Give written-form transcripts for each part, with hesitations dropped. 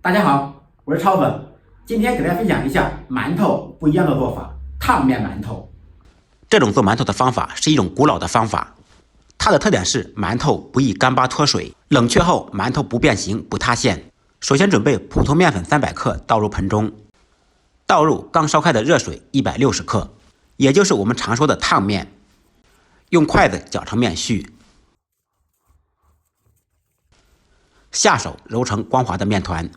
大家好，我是超粉，今天给大家分享一下馒头不一样的做法——烫面馒头。这种做馒头的方法是一种古老的方法，它的特点是馒头不易干巴脱水，冷却后馒头不变形不塌陷。首先准备普通面粉300克倒入盆中，倒入刚烧开的热水160克，也就是我们常说的烫面，用筷子搅成面絮，下手揉成光滑的面团。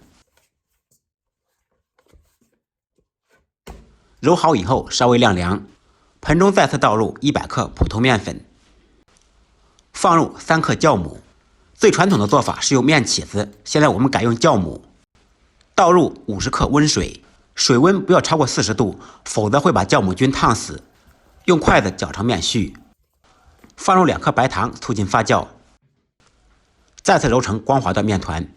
揉好以后稍微晾凉，盆中再次倒入100克普通面粉，放入3克酵母。最传统的做法是用面起子，现在我们改用酵母。倒入50克温水，水温不要超过40度，否则会把酵母菌烫死。用筷子搅成面絮，放入2克白糖促进发酵，再次揉成光滑的面团。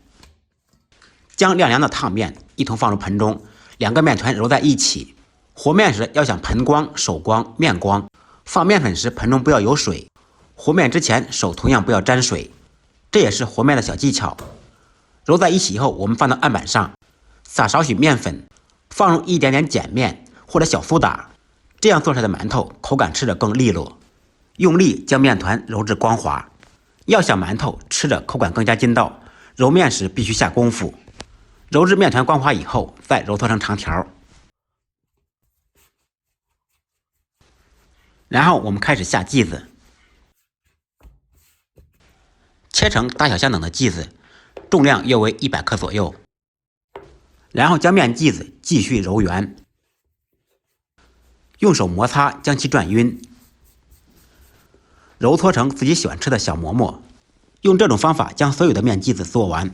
将晾凉的烫面一同放入盆中，2个面团揉在一起。和面时要想盆光、手光、面光。放面粉时盆中不要有水，和面之前手同样不要沾水，这也是和面的小技巧。揉在一起以后，我们放到案板上，撒少许面粉，放入一点点碱面或者小苏打，这样做出来的馒头口感吃着更利落。用力将面团揉至光滑。要想馒头吃着口感更加筋道，揉面时必须下功夫。揉至面团光滑以后，再揉搓成长条。然后我们开始下剂子，切成大小相等的剂子，重量约为100克左右。然后将面剂子继续揉圆，用手摩擦将其转匀，揉搓成自己喜欢吃的小馍馍。用这种方法将所有的面剂子做完，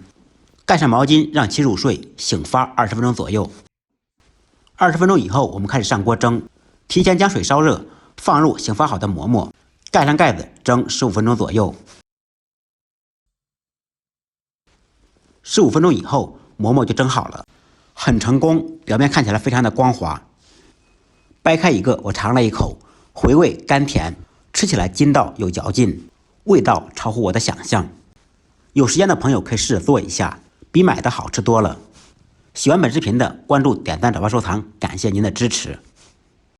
盖上毛巾让其入睡，醒发20分钟左右。20分钟以后，我们开始上锅蒸，提前将水烧热，放入醒发好的馍馍，盖上盖子蒸15分钟左右。15分钟以后，馍馍就蒸好了，很成功，表面看起来非常的光滑。掰开一个，我尝了一口，回味甘甜，吃起来筋道有嚼劲，味道超乎我的想象。有时间的朋友可以试着做一下，比买的好吃多了。喜欢本视频的关注、点赞、转发、收藏，感谢您的支持。